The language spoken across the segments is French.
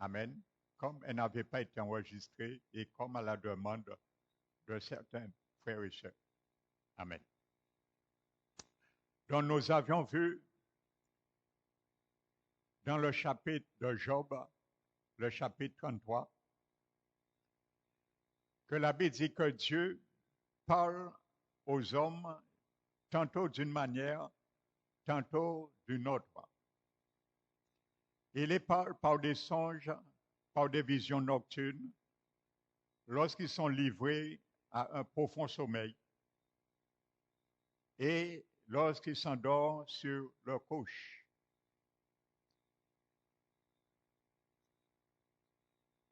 Amen. Comme elle n'avait pas été enregistrée et comme à la demande de certains frères et sœurs. Amen. Donc nous avions vu dans le chapitre de Job, le chapitre 33, que la Bible dit que Dieu parle aux hommes tantôt d'une manière, tantôt d'une autre. Il les parle par des songes, par des visions nocturnes, lorsqu'ils sont livrés à un profond sommeil et lorsqu'ils s'endorment sur leur couche.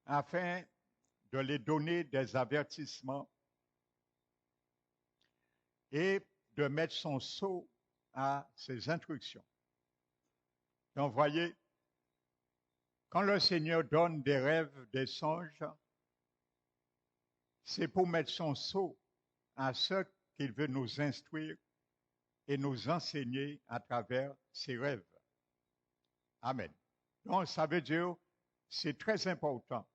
Afin de les donner des avertissements et de mettre son sceau à ses instructions. Donc, voyez, quand le Seigneur donne des rêves, des songes, c'est pour mettre son sceau à ce qu'il veut nous instruire et nous enseigner à travers ses rêves. Amen. Donc, ça veut dire, c'est très important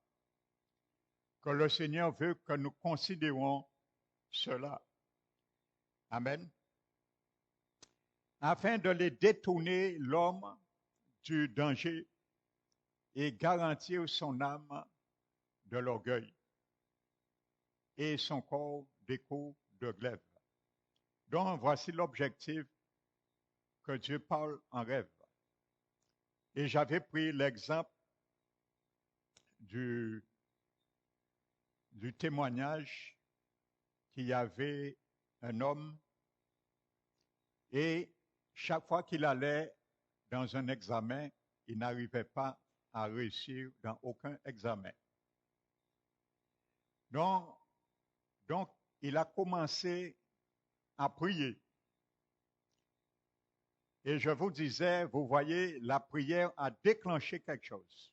que le Seigneur veut que nous considérons cela. Amen. Afin de les détourner l'homme du danger et garantir son âme de l'orgueil et son corps des coups de glaive. Donc, voici l'objectif que Dieu parle en rêve. Et j'avais pris l'exemple du témoignage qu'il y avait un homme et chaque fois qu'il allait dans un examen, il n'arrivait pas à réussir dans aucun examen. Donc, il a commencé à prier. Et je vous disais, vous voyez, la prière a déclenché quelque chose.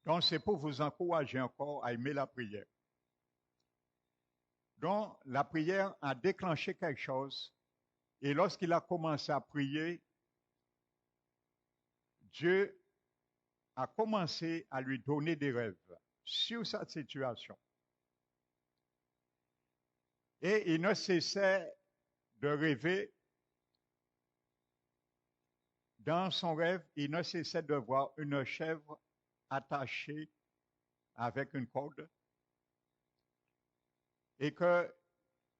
Donc, c'est pour vous encourager encore à aimer la prière. Donc, la prière a déclenché quelque chose. Et lorsqu'il a commencé à prier, Dieu a commencé à lui donner des rêves sur sa situation. Et il ne cessait de rêver. Dans son rêve, il ne cessait de voir une chèvre attachée avec une corde et que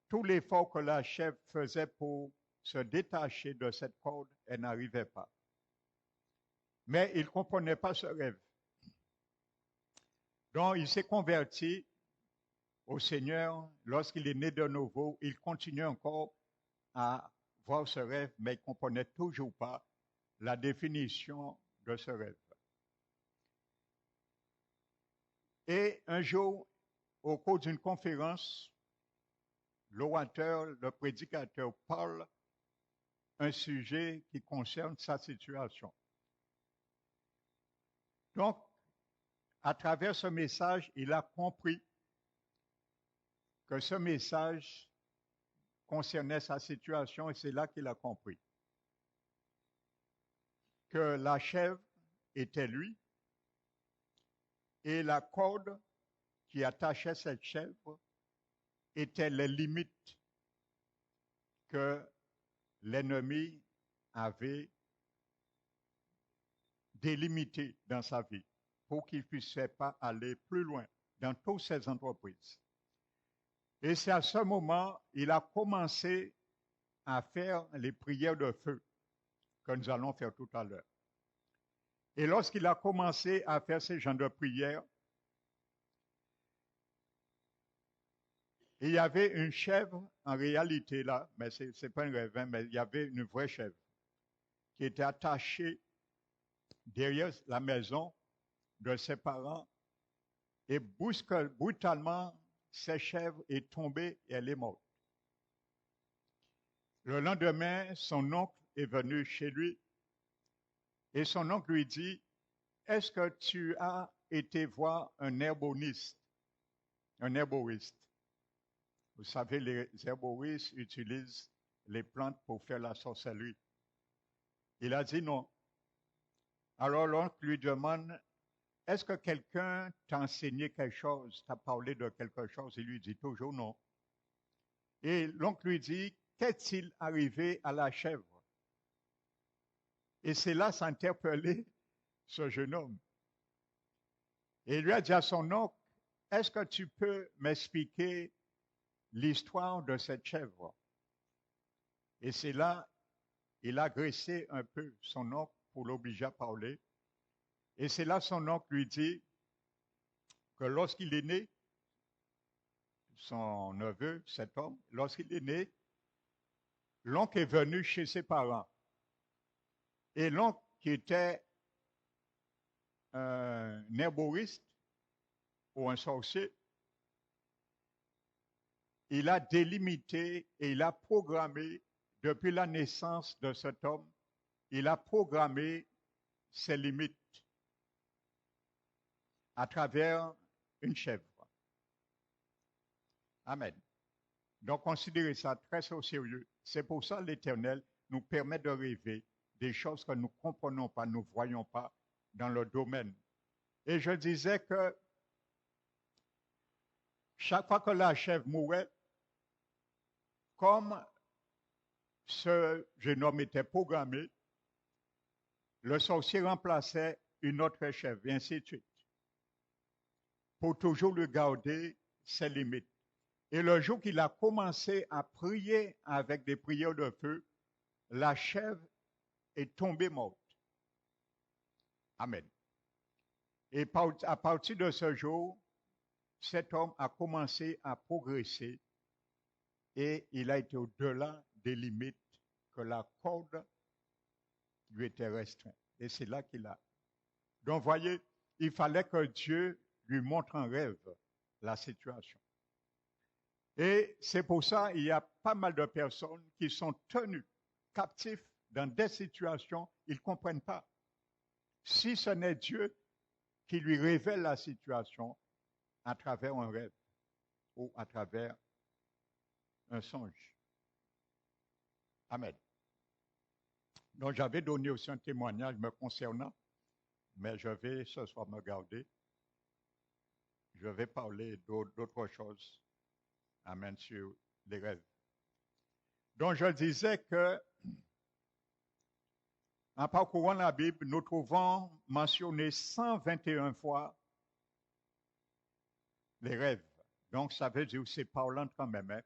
tout l'effort que la chèvre faisait pour se détacher de cette corde, elle n'arrivait pas. Mais il ne comprenait pas ce rêve. Donc, il s'est converti au Seigneur. Lorsqu'il est né de nouveau, il continue encore à voir ce rêve, mais il ne comprenait toujours pas la définition de ce rêve. Et un jour, au cours d'une conférence, l'orateur, le prédicateur parle un sujet qui concerne sa situation. Donc, à travers ce message, il a compris que ce message concernait sa situation et c'est là qu'il a compris que la chèvre était lui et la corde qui attachait cette chèvre étaient les limites que l'ennemi avait délimitées dans sa vie pour qu'il ne puisse pas aller plus loin dans toutes ses entreprises. Et c'est à ce moment il a commencé à faire les prières de feu que nous allons faire tout à l'heure. Et lorsqu'il a commencé à faire ces genres de prières, il y avait une chèvre, en réalité là, mais c'est pas un rêve, mais il y avait une vraie chèvre qui était attachée derrière la maison de ses parents et brutalement, cette chèvre est tombée et elle est morte. Le lendemain, son oncle est venu chez lui et son oncle lui dit, est-ce que tu as été voir un herboriste? Un herboriste. Vous savez, les herboristes utilisent les plantes pour faire la sorcellerie. Il a dit non. Alors l'oncle lui demande, est-ce que quelqu'un t'a enseigné quelque chose, t'a parlé de quelque chose? Il lui dit toujours non. Et l'oncle lui dit, qu'est-il arrivé à la chèvre? Et c'est là s'interpeller ce jeune homme. Et il lui a dit à son oncle, est-ce que tu peux m'expliquer l'histoire de cette chèvre? Et c'est là, il a agressé un peu son oncle pour l'obliger à parler. Et c'est là son oncle lui dit que lorsqu'il est né, son neveu, cet homme, lorsqu'il est né, l'oncle est venu chez ses parents. Et l'oncle, qui était un herboriste ou un sorcier, il a délimité et il a programmé, depuis la naissance de cet homme, il a programmé ses limites à travers une chèvre. Amen. Donc, considérez ça très au sérieux. C'est pour ça que l'Éternel nous permet de rêver des choses que nous ne comprenons pas, nous ne voyons pas dans le domaine. Et je disais que chaque fois que la chèvre mourait, comme ce jeune homme était programmé, le sorcier remplaçait une autre chèvre, et ainsi de suite, pour toujours lui garder ses limites. Et le jour qu'il a commencé à prier avec des prières de feu, la chèvre est tombée morte. Amen. Et à partir de ce jour, cet homme a commencé à progresser et il a été au-delà des limites que la corde lui était restreinte. Et c'est là qu'il a. Donc, voyez, il fallait que Dieu lui montre en rêve la situation. Et c'est pour ça qu'il y a pas mal de personnes qui sont tenues captives dans des situations ils ne comprennent pas. Si ce n'est Dieu qui lui révèle la situation à travers un rêve ou à travers un songe. Amen. Donc j'avais donné aussi un témoignage me concernant, mais je vais ce soir me garder. Je vais parler d'autres choses. Amen, sur les rêves. Donc je disais que en parcourant la Bible, nous trouvons mentionné 121 fois les rêves. Donc ça veut dire que c'est parlant quand même. Hein?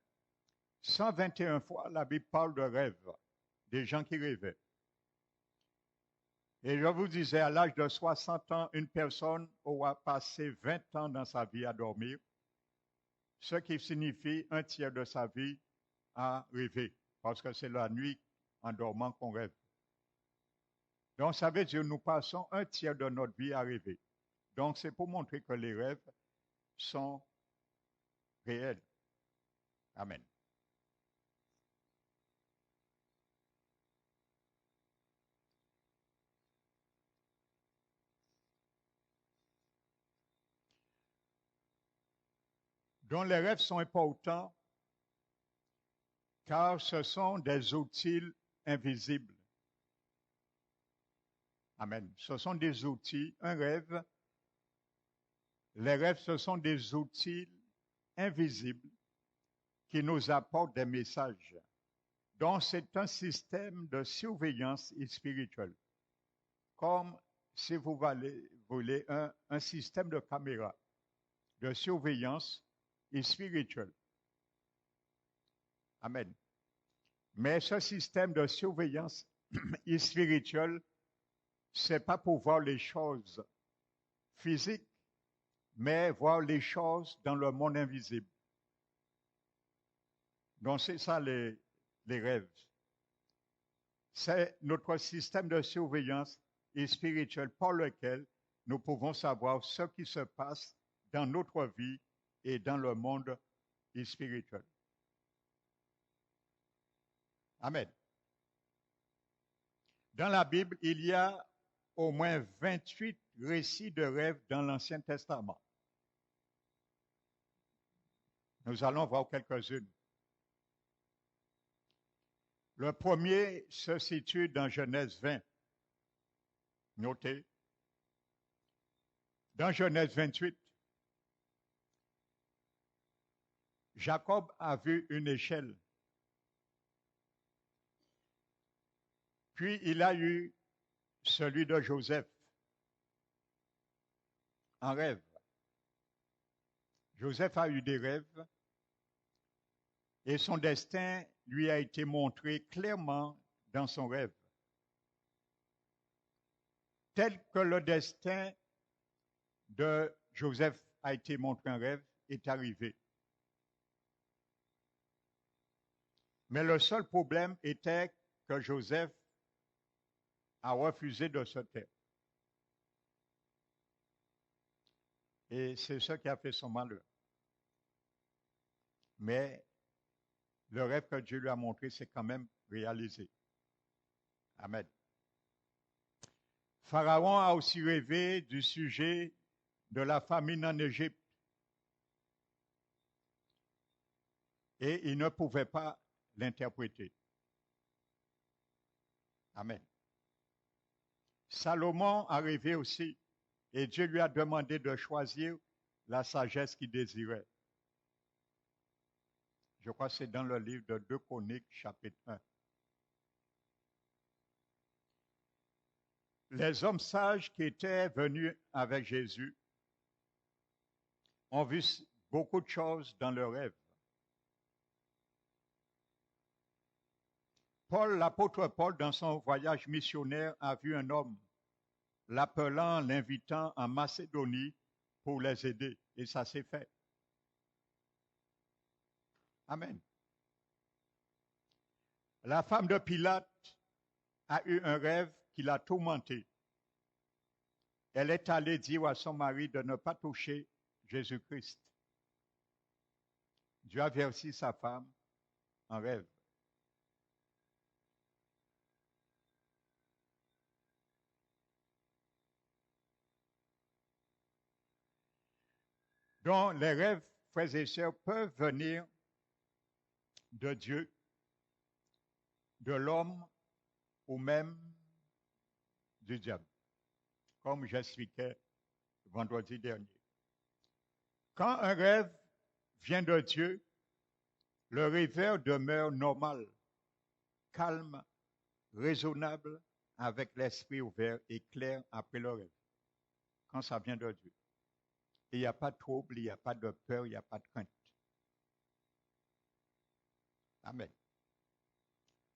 121 fois, la Bible parle de rêves, des gens qui rêvaient. Et je vous disais, à l'âge de 60 ans, une personne aura passé 20 ans dans sa vie à dormir, ce qui signifie un tiers de sa vie à rêver, parce que c'est la nuit en dormant qu'on rêve. Donc, ça veut dire que nous passons un tiers de notre vie à rêver. Donc, c'est pour montrer que les rêves sont réels. Amen. Donc, les rêves sont importants car ce sont des outils invisibles. Amen. Ce sont des outils, un rêve. Les rêves, ce sont des outils invisibles qui nous apportent des messages. Donc, c'est un système de surveillance spirituelle. Comme si vous voulez un système de caméra de surveillance spirituelle. Amen. Mais ce système de surveillance spirituelle, c'est pas pour voir les choses physiques, mais voir les choses dans le monde invisible. Donc, c'est ça les rêves. C'est notre système de surveillance spirituelle par lequel nous pouvons savoir ce qui se passe dans notre vie et dans le monde spirituel. Amen. Dans la Bible, il y a au moins 28 récits de rêves dans l'Ancien Testament. Nous allons voir quelques-unes. Le premier se situe dans Genèse 20. Notez. Dans Genèse 28, Jacob a vu une échelle. Puis il a eu celui de Joseph en rêve. Joseph a eu des rêves et son destin lui a été montré clairement dans son rêve. Tel que le destin de Joseph a été montré en rêve est arrivé. Mais le seul problème était que Joseph a refusé de se taire. Et c'est ce qui a fait son malheur. Mais le rêve que Dieu lui a montré s'est quand même réalisé. Amen. Pharaon a aussi rêvé du sujet de la famine en Égypte. Et il ne pouvait pas l'interpréter. Amen. Salomon a rêvé aussi, et Dieu lui a demandé de choisir la sagesse qu'il désirait. Je crois que c'est dans le livre de 2 Chroniques, chapitre 1. Les hommes sages qui étaient venus avec Jésus ont vu beaucoup de choses dans leurs rêves. Paul, l'apôtre Paul, dans son voyage missionnaire, a vu un homme l'appelant, l'invitant en Macédonie pour les aider. Et ça s'est fait. Amen. La femme de Pilate a eu un rêve qui l'a tourmentée. Elle est allée dire à son mari de ne pas toucher Jésus-Christ. Dieu a averti sa femme en rêve. Donc, les rêves, frères et sœurs, peuvent venir de Dieu, de l'homme ou même du diable, comme j'expliquais vendredi dernier. Quand un rêve vient de Dieu, le rêveur demeure normal, calme, raisonnable, avec l'esprit ouvert et clair après le rêve, quand ça vient de Dieu. Et il n'y a pas de trouble, il n'y a pas de peur, il n'y a pas de crainte. Amen.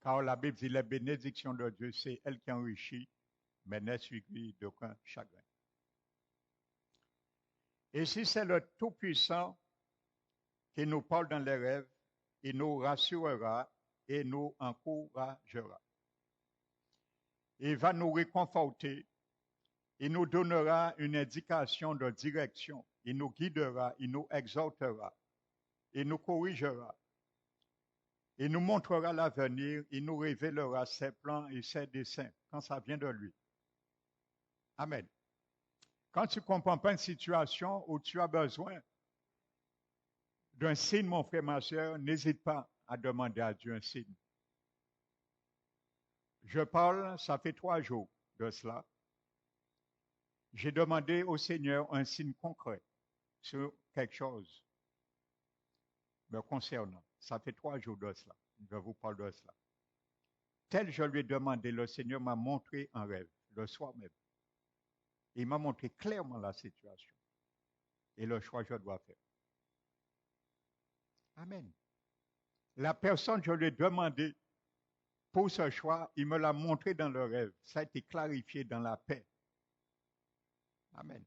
Car la Bible dit, les bénédictions de Dieu, c'est elle qui enrichit, mais n'est suivie d'aucun chagrin. Et si c'est le Tout-Puissant qui nous parle dans les rêves, il nous rassurera et nous encouragera. Il va nous réconforter, il nous donnera une indication de direction, il nous guidera, il nous exhortera, il nous corrigera. Il nous montrera l'avenir, il nous révélera ses plans et ses desseins quand ça vient de lui. Amen. Quand tu ne comprends pas une situation où tu as besoin d'un signe, mon frère, ma soeur, n'hésite pas à demander à Dieu un signe. Je parle, ça fait 3 jours de cela. J'ai demandé au Seigneur un signe concret sur quelque chose me concernant. Ça fait 3 jours de cela. Je vous parle de cela. Tel je lui ai demandé, le Seigneur m'a montré un rêve, le soir même. Il m'a montré clairement la situation et le choix que je dois faire. Amen. La personne, je lui ai demandé pour ce choix, il me l'a montré dans le rêve. Ça a été clarifié dans la paix. Amen.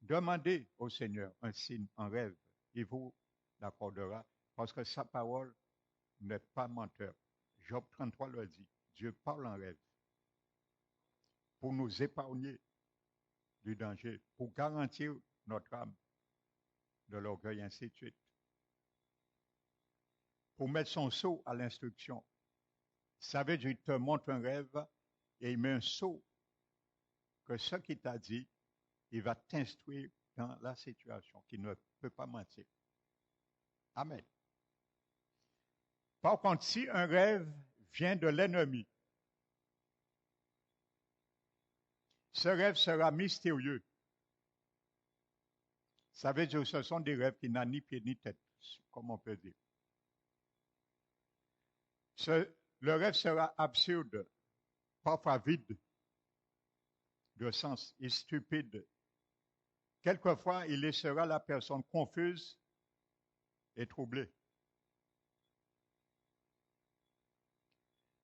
Demandez au Seigneur un signe en rêve. Il vous l'accordera parce que sa parole n'est pas menteur. Job 33 le dit. Dieu parle en rêve pour nous épargner du danger, pour garantir notre âme de l'orgueil, ainsi de suite. Pour mettre son sceau à l'instruction. Ça veut dire qu'il te montre un rêve et il met un sceau que ce qu'il t'a dit, il va t'instruire dans la situation, qu'il ne peut pas mentir. Amen. Par contre, si un rêve vient de l'ennemi, ce rêve sera mystérieux. Ça veut dire que ce sont des rêves qui n'ont ni pied ni tête, comme on peut dire. Le rêve sera absurde, parfois vide de sens et stupide. Quelquefois, il laissera la personne confuse et troublée.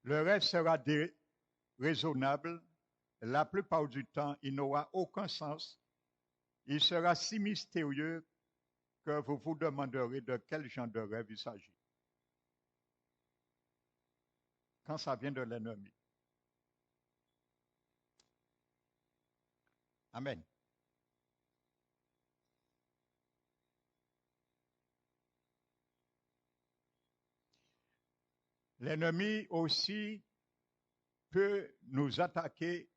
Le rêve sera déraisonnable. La plupart du temps, il n'aura aucun sens. Il sera si mystérieux que vous vous demanderez de quel genre de rêve il s'agit. Quand ça vient de l'ennemi. Amen. L'ennemi aussi peut nous attaquer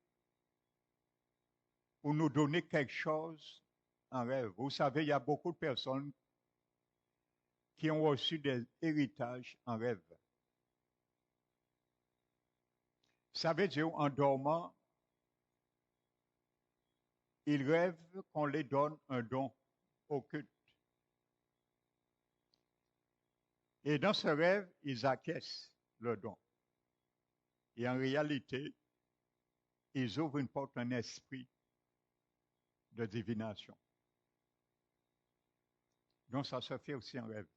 ou nous donner quelque chose en rêve. Vous savez, il y a beaucoup de personnes qui ont reçu des héritages en rêve. Ça veut dire, en dormant, ils rêvent qu'on les donne un don occulte. Et dans ce rêve, ils acquiescent le don. Et en réalité, ils ouvrent une porte à un esprit de divination. Donc ça se fait aussi en rêve.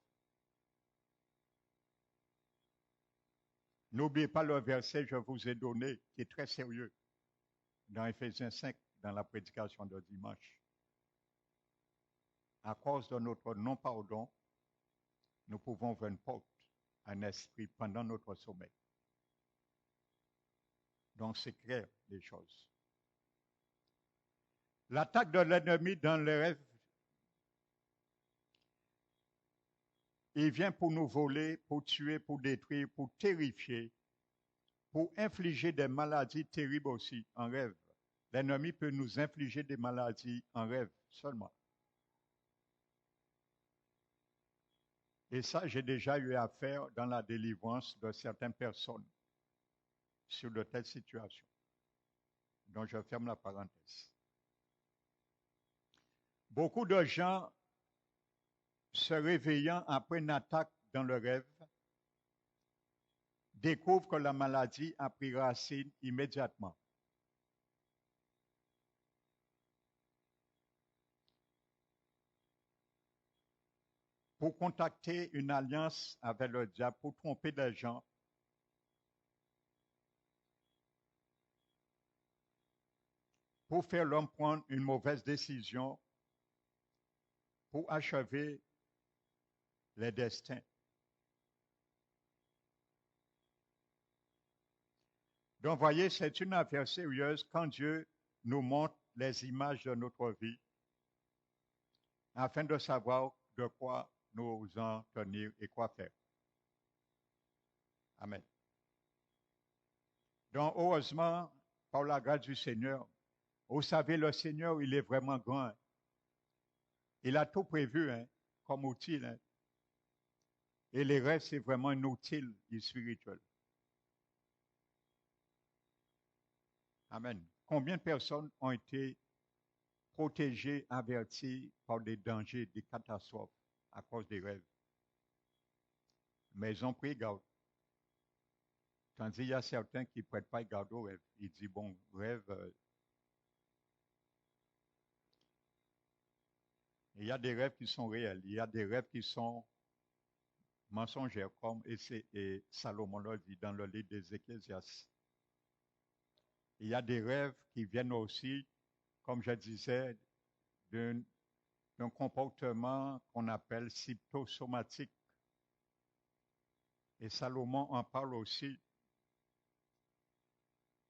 N'oubliez pas le verset que je vous ai donné, qui est très sérieux, dans Éphésiens 5, dans la prédication de dimanche. À cause de notre non-pardon, nous pouvons ouvrir une porte à un esprit pendant notre sommeil. Donc c'est clair, les choses. L'attaque de l'ennemi dans les rêves, il vient pour nous voler, pour tuer, pour détruire, pour terrifier, pour infliger des maladies terribles aussi en rêve. L'ennemi peut nous infliger des maladies en rêve seulement. Et ça, j'ai déjà eu affaire dans la délivrance de certaines personnes sur de telles situations. Donc, je ferme la parenthèse. Beaucoup de gens se réveillant après une attaque dans le rêve découvrent que la maladie a pris racine immédiatement. Pour contacter une alliance avec le diable, pour tromper les gens, pour faire l'homme prendre une mauvaise décision, pour achever les destins. Donc, voyez, c'est une affaire sérieuse quand Dieu nous montre les images de notre vie afin de savoir de quoi nous en tenir et quoi faire. Amen. Donc, heureusement, par la grâce du Seigneur, vous savez, le Seigneur, il est vraiment grand. Il a tout prévu comme outil. Et les rêves, c'est vraiment un outil spirituel. Amen. Combien de personnes ont été protégées, averties par des dangers, des catastrophes à cause des rêves? Mais ils ont pris garde. Tandis qu'il y a certains qui ne prêtent pas garde aux rêves. Ils disent, bon, rêve. Il y a des rêves qui sont réels. Il y a des rêves qui sont mensongers, comme et Salomon l'a dit dans le livre des Ecclésiastes. Il y a des rêves qui viennent aussi, comme je disais, d'un comportement qu'on appelle psychosomatique. Et Salomon en parle aussi.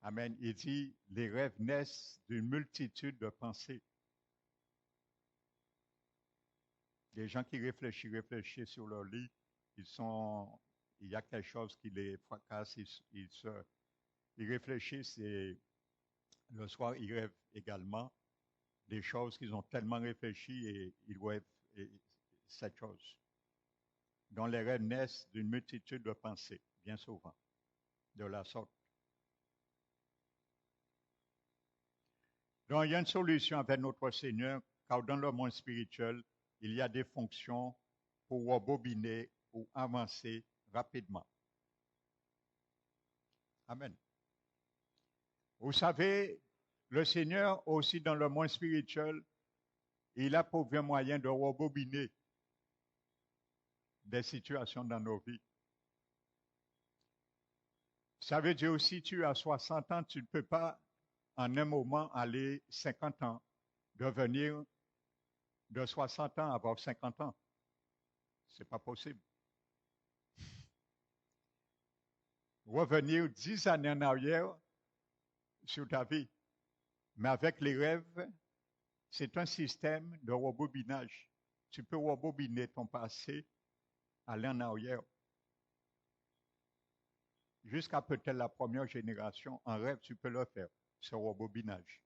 Amen. Il dit, les rêves naissent d'une multitude de pensées. Les gens qui réfléchissent sur leur lit, il y a quelque chose qui les fracasse, ils réfléchissent et le soir, ils rêvent également des choses qu'ils ont tellement réfléchi et ils rêvent cette chose. Donc les rêves naissent d'une multitude de pensées, bien souvent, de la sorte. Donc il y a une solution avec notre Seigneur, car dans le monde spirituel, il y a des fonctions pour rebobiner ou avancer rapidement. Amen. Vous savez, le Seigneur aussi dans le monde spirituel, il a trouvé un moyen de rebobiner des situations dans nos vies. Ça veut dire aussi, tu as 60 ans, tu ne peux pas en un moment aller 50 ans, devenir de 60 ans à avoir 50 ans. Ce n'est pas possible. Revenir 10 années en arrière sur ta vie. Mais avec les rêves, c'est un système de rebobinage. Tu peux rebobiner ton passé, aller en arrière. Jusqu'à peut-être la première génération, en rêve, tu peux le faire, ce rebobinage.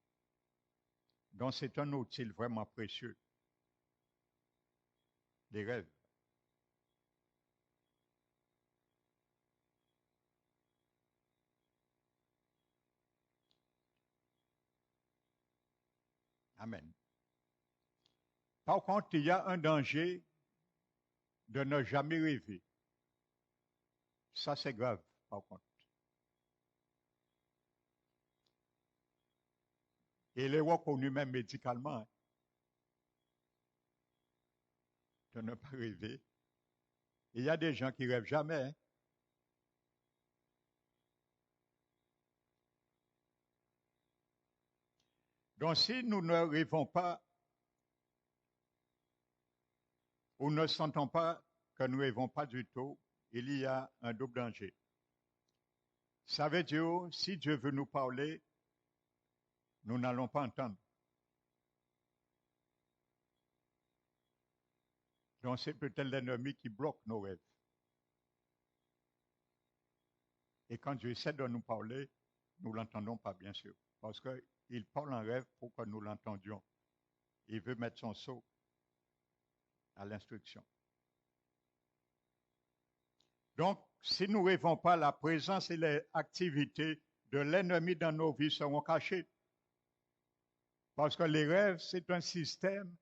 Donc, c'est un outil vraiment précieux. Les rêves. Amen. Par contre, il y a un danger de ne jamais rêver. Ça, c'est grave, par contre. Et il est reconnu même médicalement hein, de ne pas rêver. Il y a des gens qui rêvent jamais. Hein. Donc, si nous ne rêvons pas ou ne sentons pas que nous ne rêvons pas du tout, il y a un double danger. Ça veut dire, si Dieu veut nous parler, nous n'allons pas entendre. Donc, c'est peut-être l'ennemi qui bloque nos rêves. Et quand Dieu essaie de nous parler, nous ne l'entendons pas, bien sûr. Parce qu'il parle en rêve pour que nous l'entendions. Il veut mettre son sceau à l'instruction. Donc, si nous ne rêvons pas, la présence et les activités de l'ennemi dans nos vies seront cachées. Parce que les rêves, c'est un système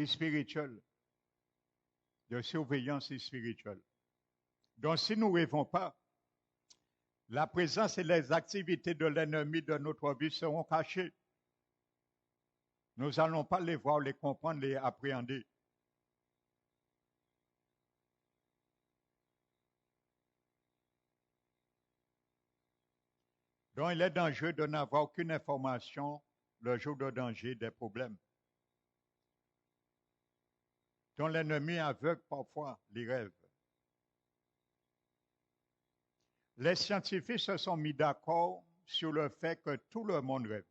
spirituel, de surveillance spirituelle. Donc, si nous ne rêvons pas, la présence et les activités de l'ennemi de notre vie seront cachées. Nous n'allons pas les voir, les comprendre, les appréhender. Donc, il est dangereux de n'avoir aucune information le jour de danger, des problèmes. Donc, l'ennemi aveugle parfois les rêves. Les scientifiques se sont mis d'accord sur le fait que tout le monde rêve.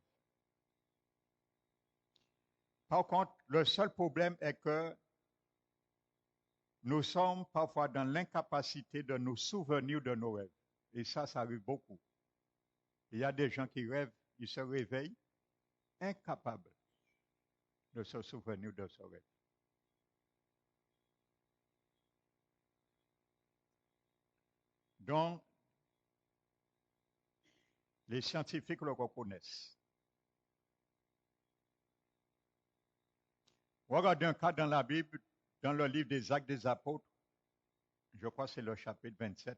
Par contre, le seul problème est que nous sommes parfois dans l'incapacité de nous souvenir de nos rêves. Et ça arrive beaucoup. Il y a des gens qui rêvent, ils se réveillent incapables de se souvenir de ce rêve. Donc, les scientifiques le reconnaissent. Regardez un cas dans la Bible, dans le livre des Actes des Apôtres, je crois que c'est le chapitre 27.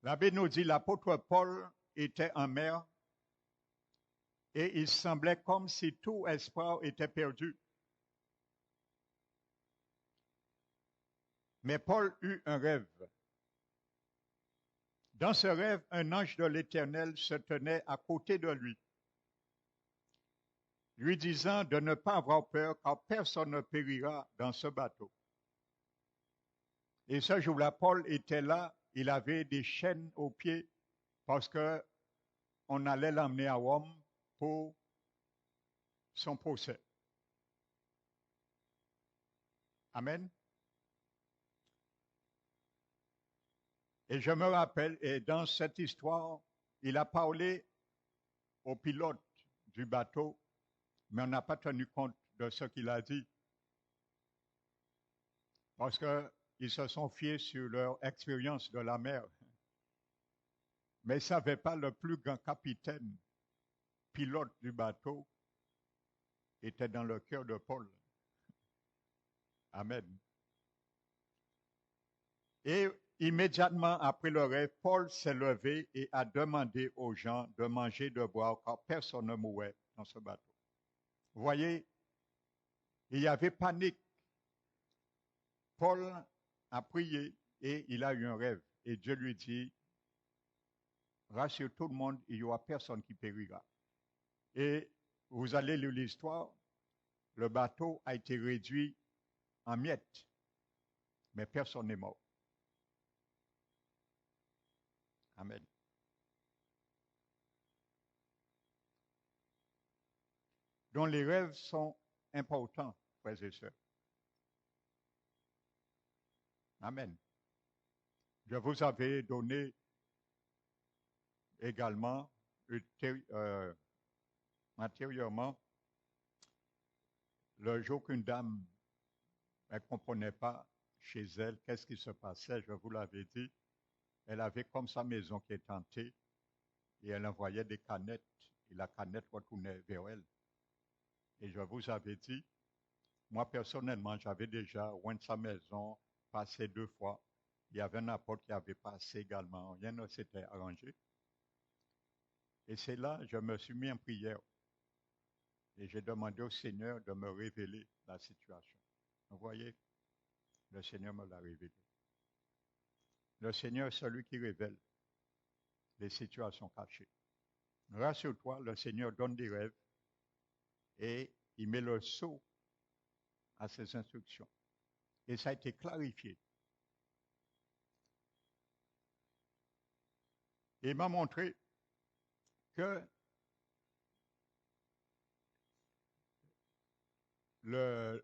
La Bible nous dit l'apôtre Paul était en mer et il semblait comme si tout espoir était perdu. Mais Paul eut un rêve. Dans ce rêve, un ange de l'Éternel se tenait à côté de lui disant de ne pas avoir peur car personne ne périra dans ce bateau. Et ce jour-là, Paul était là, il avait des chaînes aux pieds parce qu'on allait l'emmener à Rome pour son procès. Amen. Et je me rappelle, et dans cette histoire, il a parlé au pilote du bateau, mais on n'a pas tenu compte de ce qu'il a dit. Parce qu'ils se sont fiés sur leur expérience de la mer. Mais il ne savait pas le plus grand capitaine, pilote du bateau, était dans le cœur de Paul. Amen. Et immédiatement après le rêve, Paul s'est levé et a demandé aux gens de manger, de boire, car personne ne mourait dans ce bateau. Vous voyez, il y avait panique. Paul a prié et il a eu un rêve. Et Dieu lui dit, rassure tout le monde, il n'y aura personne qui périra. Et vous allez lire l'histoire, le bateau a été réduit en miettes, mais personne n'est mort. Amen. Donc les rêves sont importants, frères et sœurs. Amen. Je vous avais donné également, antérieurement, le jour qu'une dame ne comprenait pas chez elle qu'est-ce qui se passait, je vous l'avais dit, elle avait comme sa maison qui est hantée et elle envoyait des canettes et la canette retournait vers elle. Et je vous avais dit, moi personnellement, j'avais déjà loin de sa maison, passé 2 fois. Il y avait un apôtre qui avait passé également, rien ne s'était arrangé. Et c'est là que je me suis mis en prière. Et j'ai demandé au Seigneur de me révéler la situation. Vous voyez, le Seigneur me l'a révélé. Le Seigneur est celui qui révèle les situations cachées. Rassure-toi, le Seigneur donne des rêves et il met le sceau à ses instructions. Et ça a été clarifié. Et il m'a montré que le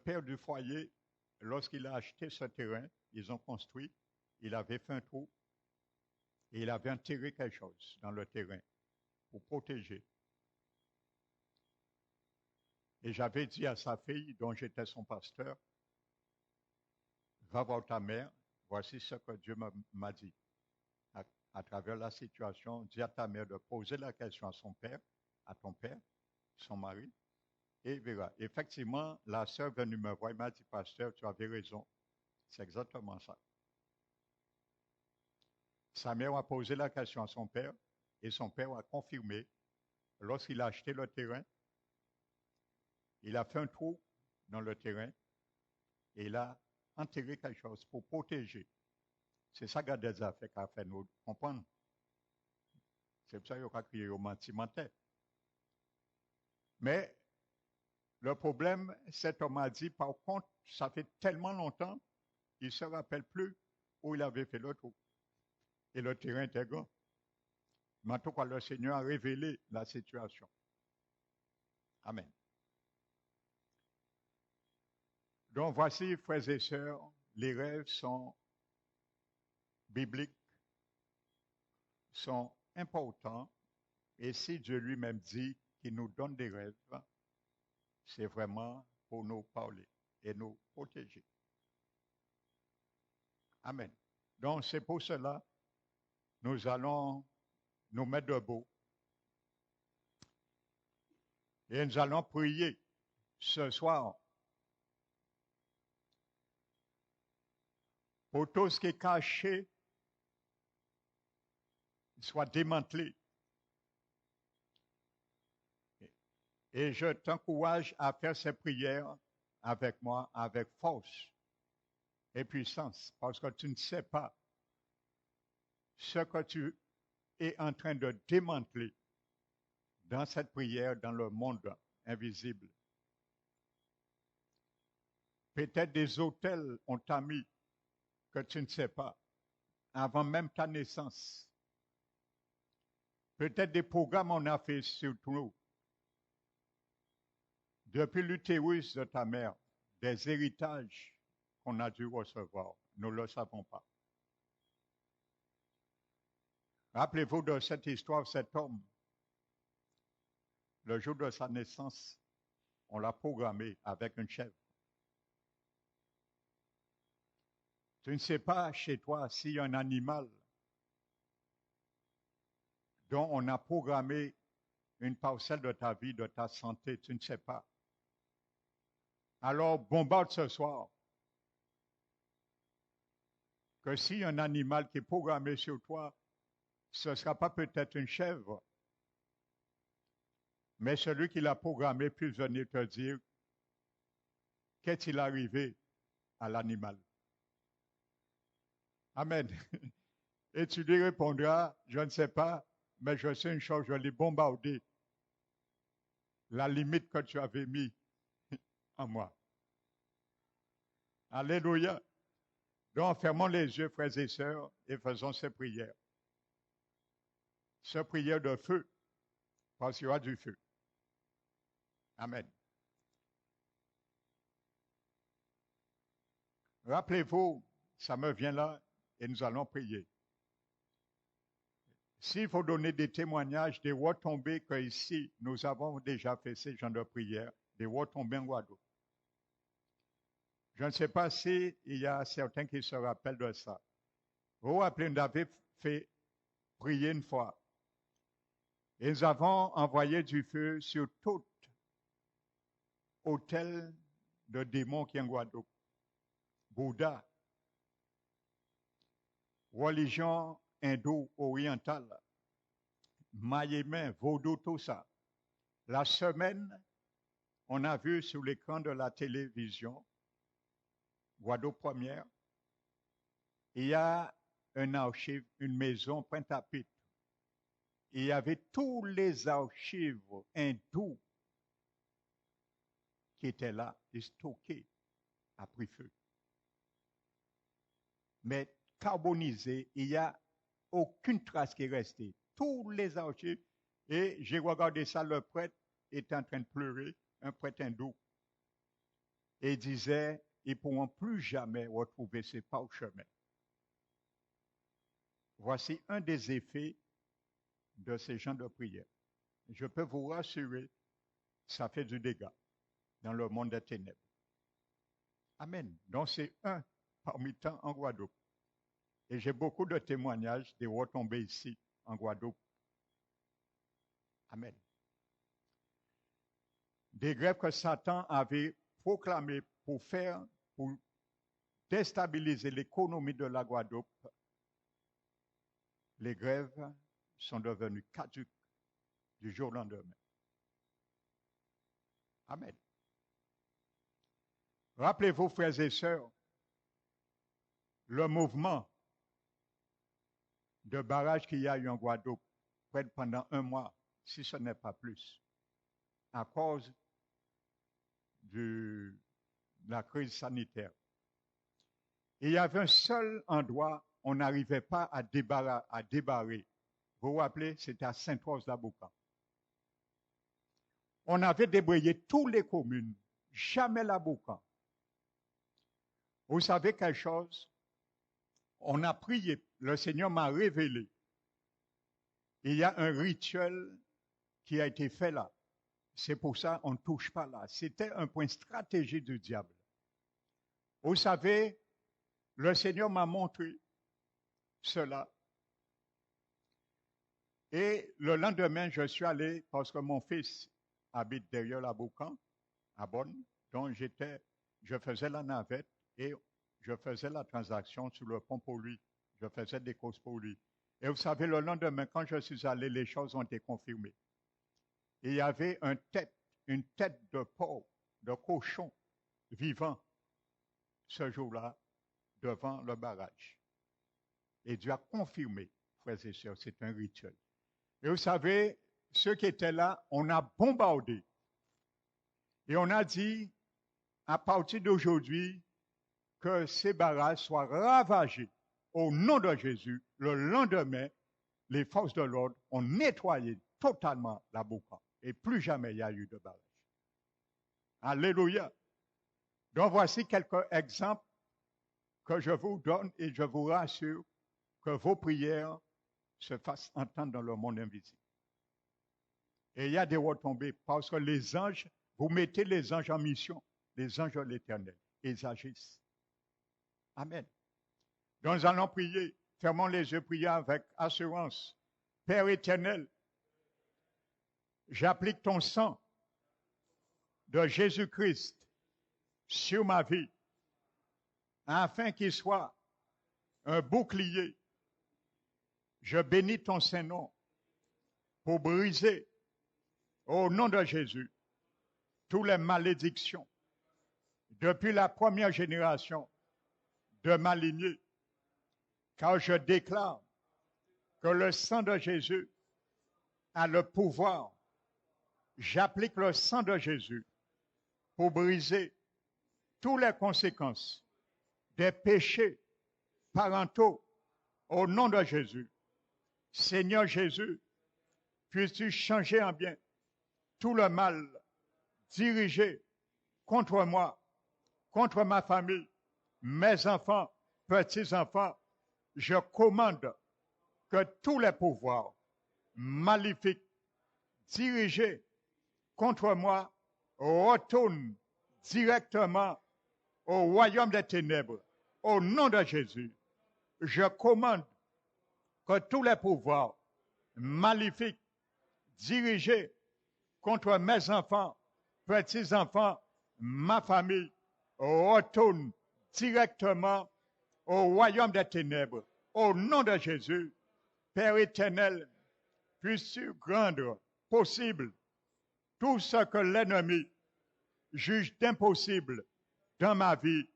père du foyer, lorsqu'il a acheté ce terrain, ils ont construit, il avait fait un trou et il avait enterré quelque chose dans le terrain pour protéger. Et j'avais dit à sa fille, dont j'étais son pasteur, va voir ta mère, voici ce que Dieu m'a dit. À travers la situation, dis à ta mère de poser la question à son père, à ton père, son mari, et il verra. Effectivement, la sœur est venue me voir, elle m'a dit, pasteur, tu avais raison. C'est exactement ça. Sa mère a posé la question à son père, et son père a confirmé. Lorsqu'il a acheté le terrain, il a fait un trou dans le terrain, et il a enterré quelque chose pour protéger. C'est ça que des affaires qu'a fait nous comprendre. C'est pour ça qu'il a crié au mentimentaire. Mais le problème, cet homme a dit, par contre, ça fait tellement longtemps, il ne se rappelle plus où il avait fait le trou. Et le terrain était grand. Mais en tout cas, le Seigneur a révélé la situation. Amen. Donc voici, frères et sœurs, les rêves sont bibliques, sont importants. Et si Dieu lui-même dit qu'il nous donne des rêves, c'est vraiment pour nous parler et nous protéger. Amen. Donc c'est pour cela nous allons nous mettre debout et nous allons prier ce soir pour tout ce qui est caché soit démantelé. Et je t'encourage à faire ces prières avec moi, avec force et puissance, parce que tu ne sais pas ce que tu es en train de démanteler dans cette prière dans le monde invisible. Peut-être des hôtels on t'a mis que tu ne sais pas, avant même ta naissance. Peut-être des programmes on a fait sur nous, depuis l'utérus de ta mère, des héritages qu'on a dû recevoir. Nous ne le savons pas. Rappelez-vous de cette histoire, cet homme, le jour de sa naissance, on l'a programmé avec une chèvre. Tu ne sais pas chez toi s'il y a un animal dont on a programmé une parcelle de ta vie, de ta santé, tu ne sais pas. Alors bombarde ce soir que si un animal qui est programmé sur toi, ce ne sera pas peut-être une chèvre, mais celui qui l'a programmé puisse venir te dire qu'est-il arrivé à l'animal. Amen. Et tu lui répondras, je ne sais pas, mais je sais une chose, je l'ai bombardé. La limite que tu avais mis en moi. Alléluia. Donc, fermons les yeux, frères et sœurs, et faisons ces prières. Ces prières de feu, parce qu'il y aura du feu. Amen. Rappelez-vous, ça me vient là, et nous allons prier. S'il faut donner des témoignages des retombées que ici, nous avons déjà fait ces gens de prière, des retombées en Guadeloupe. Je ne sais pas s'il y a certains qui se rappellent de ça. Vous vous rappelez, nous avons fait prier une fois. Et nous avons envoyé du feu sur tout hôtel de démons qui est en Guadeloupe. Bouddha, religion indo-orientale, Mayémen, vaudou, tout ça. La semaine, on a vu sur l'écran de la télévision, Guadeloupe première, il y a un archive, une maison Pointe-à-Pitre. Il y avait tous les archives hindous qui étaient là, et stockés, à pris feu. Mais carbonisés, il n'y a aucune trace qui est restée. Tous les archives, et j'ai regardé ça, le prêtre était en train de pleurer, un prêtre hindou, et il disait, ils ne pourront plus jamais retrouver ces parchemins. Voici un des effets de ces gens de prière. Je peux vous rassurer, ça fait du dégât dans le monde des ténèbres. Amen. Donc c'est un parmi tant en Guadeloupe. Et j'ai beaucoup de témoignages des retombées ici en Guadeloupe. Amen. Des grèves que Satan avait proclamées pour déstabiliser l'économie de la Guadeloupe, les grèves sont devenues caduques du jour au lendemain. Amen. Rappelez-vous, frères et sœurs, le mouvement de barrage qu'il y a eu en Guadeloupe près de pendant un mois, si ce n'est pas plus, à cause de la crise sanitaire. Et il y avait un seul endroit où on n'arrivait pas à débarrer. Vous vous rappelez, c'était à Sainte-Rose-d'Aboucan. On avait débrayé toutes les communes, jamais l'Aboucan. Vous savez quelque chose? On a prié, le Seigneur m'a révélé. Il y a un rituel qui a été fait là. C'est pour ça qu'on ne touche pas là. C'était un point stratégique du diable. Vous savez, le Seigneur m'a montré cela. Et le lendemain, je suis allé, parce que mon fils habite derrière l'Aboucan, à Bonne, donc je faisais la navette et je faisais la transaction sur le pont pour lui. Je faisais des courses pour lui. Et vous savez, le lendemain, quand je suis allé, les choses ont été confirmées. Et il y avait une tête de porc, de cochon vivant ce jour-là devant le barrage. Et Dieu a confirmé, frères et sœurs, c'est un rituel. Et vous savez, ceux qui étaient là, on a bombardé. Et on a dit, à partir d'aujourd'hui, que ces barrages soient ravagés au nom de Jésus. Le lendemain, les forces de l'ordre ont nettoyé totalement la Boucan. Et plus jamais il y a eu de barrage. Alléluia. Donc voici quelques exemples que je vous donne et je vous rassure que vos prières se fassent entendre dans le monde invisible. Et il y a des retombées parce que les anges, vous mettez les anges en mission, les anges de l'Éternel, ils agissent. Amen. Donc nous allons prier, fermons les yeux, prier avec assurance. Père éternel, j'applique ton sang de Jésus-Christ sur ma vie, afin qu'il soit un bouclier. Je bénis ton Saint-Nom pour briser, au nom de Jésus, toutes les malédictions depuis la première génération de ma lignée, car je déclare que le sang de Jésus a le pouvoir. J'applique le sang de Jésus pour briser toutes les conséquences des péchés parentaux au nom de Jésus. Seigneur Jésus, puisses-tu changer en bien tout le mal dirigé contre moi, contre ma famille, mes enfants, petits-enfants. Je commande que tous les pouvoirs maléfiques dirigés contre moi retournent directement au royaume des ténèbres. Au nom de Jésus, je commande que tous les pouvoirs maléfiques dirigés contre mes enfants, petits-enfants, ma famille, retournent directement au royaume des ténèbres. Au nom de Jésus, Père éternel, puisses-tu rendre possible tout ce que l'ennemi juge d'impossible dans ma vie.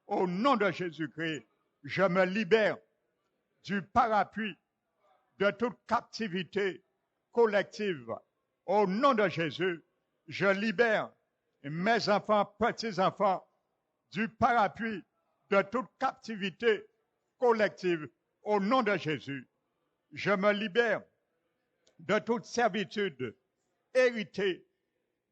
Au nom de Jésus-Christ, je me libère du parapluie de toute captivité collective. Au nom de Jésus, je libère mes enfants, petits-enfants, du parapluie de toute captivité collective. Au nom de Jésus, je me libère de toute servitude héritée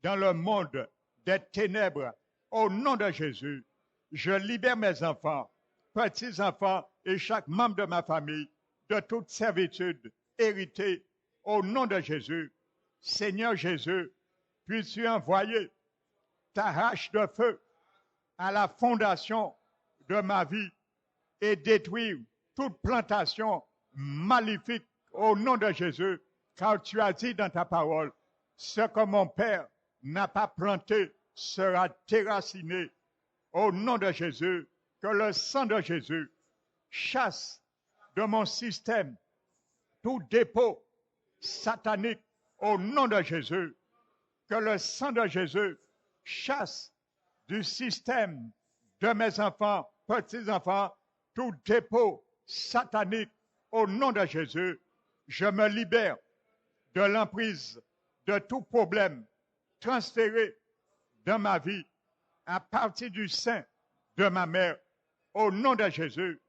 dans le monde des ténèbres. Au nom de Jésus, je libère mes enfants, petits-enfants et chaque membre de ma famille de toute servitude héritée. Au nom de Jésus, Seigneur Jésus, puisses-tu envoyer ta hache de feu à la fondation de ma vie et détruire toute plantation maléfique au nom de Jésus, car tu as dit dans ta parole, ce que mon Père n'a pas planté sera déraciné. Au nom de Jésus, que le sang de Jésus chasse de mon système tout dépôt satanique. Au nom de Jésus, que le sang de Jésus chasse du système de mes enfants, petits-enfants, tout dépôt satanique. Au nom de Jésus, je me libère de l'emprise de tout problème transféré dans ma vie à partir du sein de ma mère. Au nom de Jésus,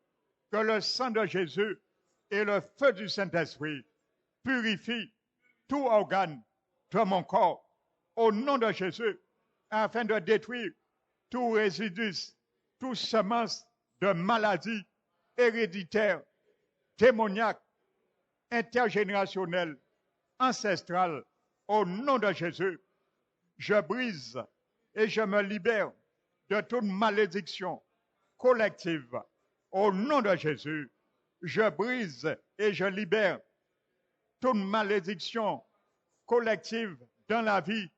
que le sang de Jésus et le feu du Saint-Esprit purifient tout organe de mon corps. Au nom de Jésus, afin de détruire tout résidu, toute semence de maladie héréditaire, démoniaque, intergénérationnelle, ancestrale. Au nom de Jésus, je brise et je me libère de toute malédiction collective. Au nom de Jésus, je brise et je libère toute malédiction collective dans la vie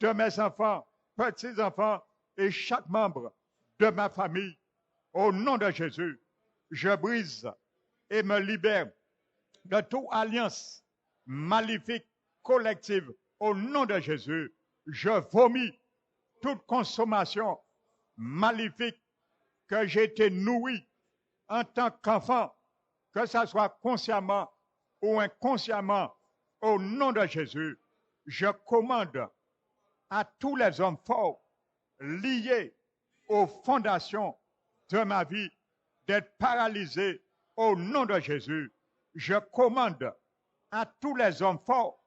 de mes enfants, petits-enfants et chaque membre de ma famille. Au nom de Jésus, je brise et me libère de toute alliance maléfique collective. Au nom de Jésus, je vomis toute consommation maléfique que j'ai été nourri en tant qu'enfant, que ce soit consciemment ou inconsciemment. Au nom de Jésus, je commande à tous les hommes forts liés aux fondations de ma vie d'être paralysés. Au nom de Jésus, je commande à tous les hommes forts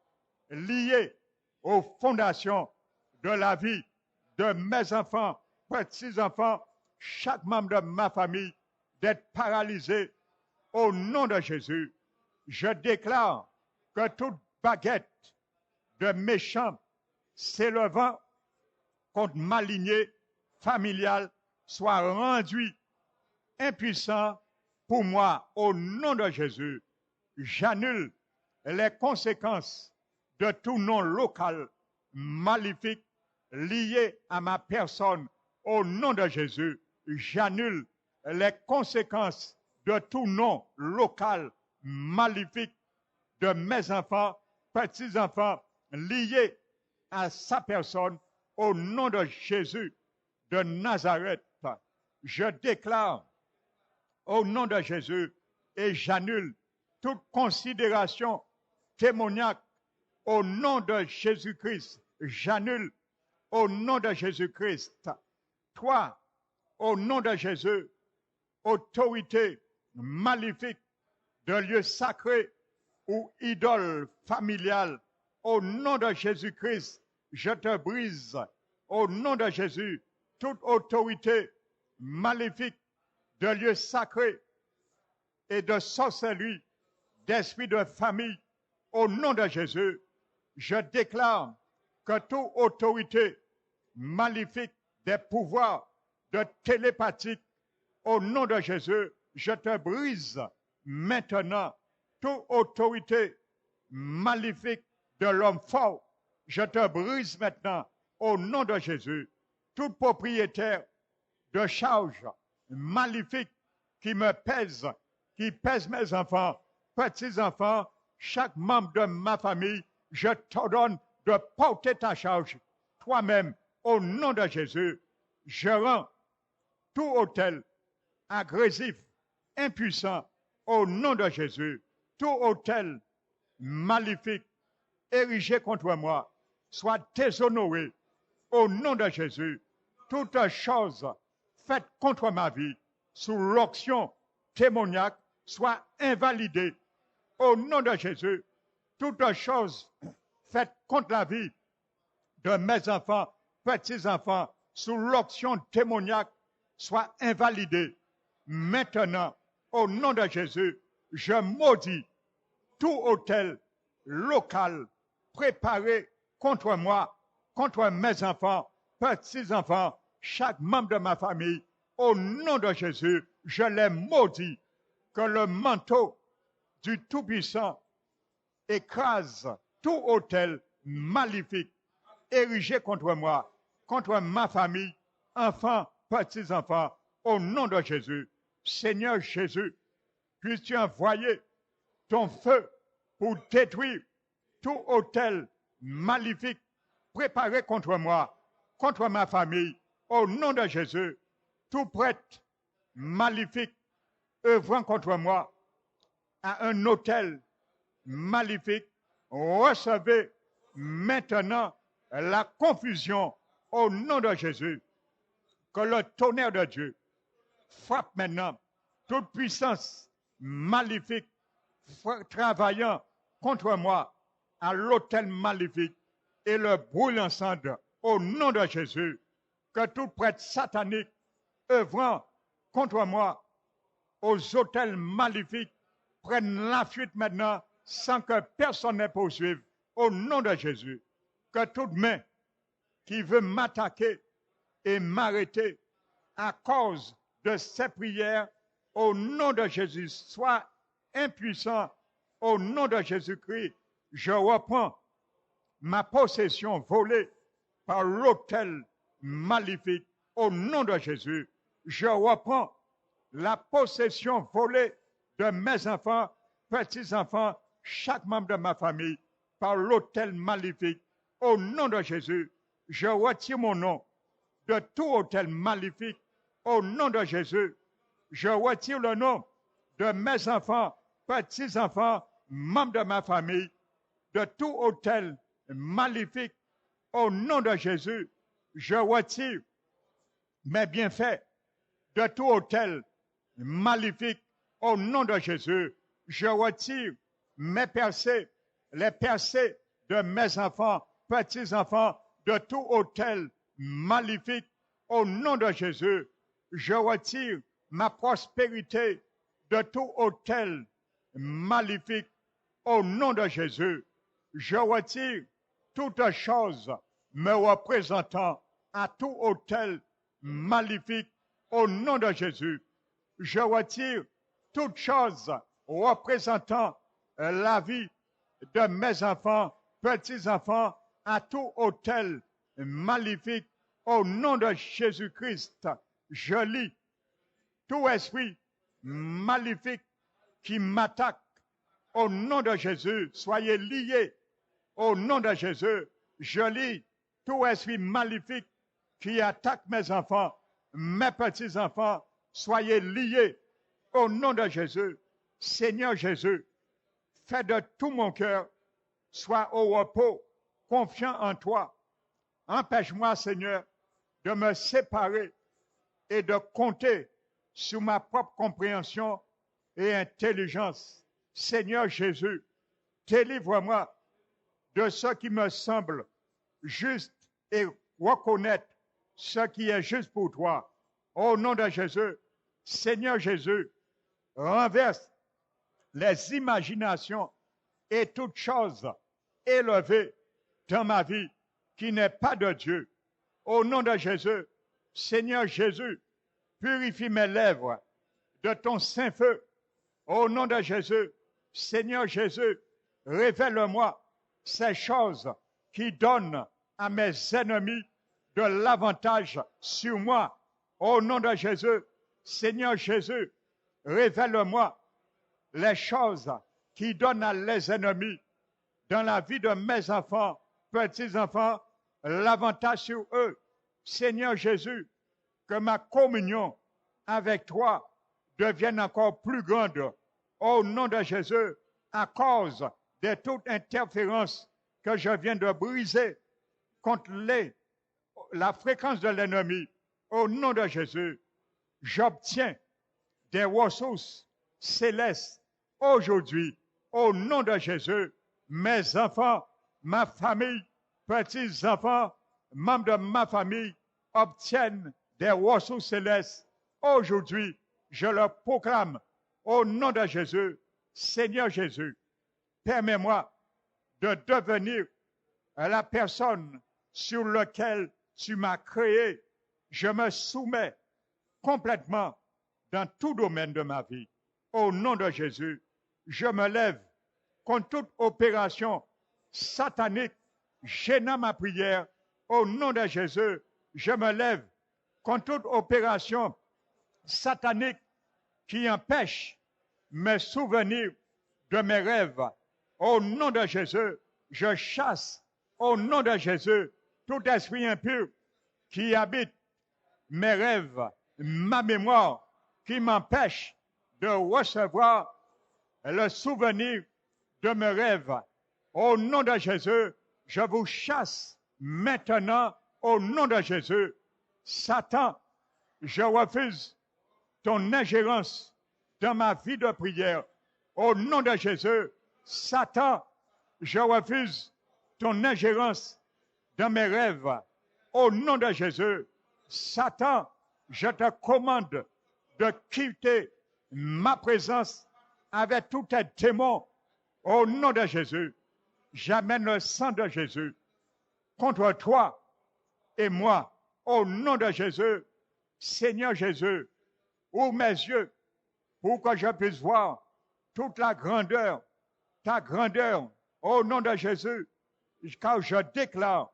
liés aux fondations de la vie de mes enfants, petits-enfants, chaque membre de ma famille, d'être paralysés. Au nom de Jésus, je déclare que toute baguette de méchants s'élevant contre ma lignée familiale soit rendue impuissant pour moi. Au nom de Jésus, j'annule les conséquences de tout nom local maléfique lié à ma personne. Au nom de Jésus, j'annule les conséquences de tout nom local maléfique de mes enfants, petits-enfants, liés à sa personne. Au nom de Jésus de Nazareth, je déclare au nom de Jésus et j'annule toute considération démoniaque au nom de Jésus-Christ. J'annule au nom de Jésus-Christ. Toi, au nom de Jésus, autorité maléfique de lieu sacré ou idole familiale, au nom de Jésus-Christ, je te brise. Au nom de Jésus, toute autorité maléfique de lieu sacré et de sorcellerie, d'esprit de famille, au nom de Jésus, je déclare que toute autorité maléfique des pouvoirs de télépathique, au nom de Jésus, je te brise maintenant. Toute autorité maléfique de l'homme fort, je te brise maintenant au nom de Jésus. Tout propriétaire de charge maléfique qui me pèse, qui pèse mes enfants, petits-enfants, chaque membre de ma famille, je t'ordonne de porter ta charge toi-même au nom de Jésus. Je rends tout hôtel agressif, impuissant, au nom de Jésus. Tout hôtel maléfique érigé contre moi soit déshonoré au nom de Jésus. Toute chose faite contre ma vie sous l'onction démoniaque soit invalidée au nom de Jésus. Toute chose faite contre la vie de mes enfants, petits-enfants, sous l'onction démoniaque soit invalidée. Maintenant, au nom de Jésus, je maudis tout hôtel local préparé contre moi, contre mes enfants, petits-enfants, chaque membre de ma famille. Au nom de Jésus, je les maudis. Que le manteau du Tout-Puissant écrase tout hôtel maléfique érigé contre moi, contre ma famille, enfants, petits-enfants, au nom de Jésus. Seigneur Jésus, puisses-tu envoyer ton feu pour détruire tout hôtel maléfique préparé contre moi, contre ma famille, au nom de Jésus. Tout prêtre maléfique œuvrant contre moi à un hôtel maléfique, recevez maintenant la confusion au nom de Jésus. Que le tonnerre de Dieu frappe maintenant toute puissance maléfique travaillant contre moi à l'hôtel maléfique et le brûle ensemble au nom de Jésus. Que tout prêtre satanique œuvrant contre moi aux hôtels maléfiques prennent la fuite maintenant sans que personne ne poursuive au nom de Jésus. Que toute main qui veut m'attaquer et m'arrêter à cause de ces prières au nom de Jésus soit impuissant au nom de Jésus-Christ. Je reprends ma possession volée par l'autel maléfique au nom de Jésus. Je reprends la possession volée de mes enfants, petits-enfants, chaque membre de ma famille par l'autel maléfique au nom de Jésus. Je retire mon nom de tout hôtel maléfique au nom de Jésus. Je retire le nom de mes enfants, petits-enfants, membres de ma famille, de tout hôtel maléfique au nom de Jésus. Je retire mes bienfaits de tout hôtel maléfique au nom de Jésus. Je retire mes percées, les percées de mes enfants, petits-enfants, de tout hôtel maléfique au nom de Jésus. Je retire ma prospérité de tout hôtel maléfique au nom de Jésus. Je retire toute chose me représentant à tout hôtel maléfique au nom de Jésus. Je retire toute chose représentant la vie de mes enfants, petits-enfants, à tout autel maléfique, au nom de Jésus-Christ, je lis tout esprit maléfique qui m'attaque, au nom de Jésus, soyez liés. Au nom de Jésus, je lis tout esprit maléfique qui attaque mes enfants, mes petits-enfants, soyez liés. Au nom de Jésus, Seigneur Jésus, fais de tout mon cœur, sois au repos, confiant en toi. Empêche-moi, Seigneur, de me séparer et de compter sur ma propre compréhension et intelligence. Seigneur Jésus, délivre-moi de ce qui me semble juste et reconnaître ce qui est juste pour toi. Au nom de Jésus, Seigneur Jésus, renverse les imaginations et toutes choses élevées dans ma vie qui n'est pas de Dieu. Au nom de Jésus, Seigneur Jésus, purifie mes lèvres de ton saint feu. Au nom de Jésus, Seigneur Jésus, révèle-moi ces choses qui donnent à mes ennemis de l'avantage sur moi. Au nom de Jésus, Seigneur Jésus, révèle-moi les choses qui donnent à les ennemis dans la vie de mes enfants, petits-enfants, l'avantage sur eux. Seigneur Jésus, que ma communion avec toi devienne encore plus grande. Au nom de Jésus, à cause de toute interférence que je viens de briser contre la fréquence de l'ennemi, au nom de Jésus, j'obtiens des ressources célestes aujourd'hui. Au nom de Jésus, mes enfants, ma famille, petits-enfants, membres de ma famille obtiennent des ressources célestes. Aujourd'hui, je le proclame au nom de Jésus. Seigneur Jésus, permets-moi de devenir la personne sur laquelle tu m'as créé. Je me soumets complètement dans tout domaine de ma vie. Au nom de Jésus, je me lève contre toute opération satanique gênant ma prière. Au nom de Jésus, je me lève contre toute opération satanique qui empêche mes souvenirs de mes rêves. Au nom de Jésus, je chasse, au nom de Jésus, tout esprit impur qui habite mes rêves, ma mémoire, qui m'empêche de recevoir le souvenir de mes rêves. Au nom de Jésus, je vous chasse maintenant, au nom de Jésus. Satan, je refuse ton ingérence dans ma vie de prière. Au nom de Jésus, Satan, je refuse ton ingérence dans mes rêves. Au nom de Jésus, Satan, je te commande de quitter ma présence avec tous tes démons. Au nom de Jésus, j'amène le sang de Jésus contre toi et moi. Au nom de Jésus, Seigneur Jésus, ouvre mes yeux pour que je puisse voir toute la grandeur, ta grandeur, au nom de Jésus, car je déclare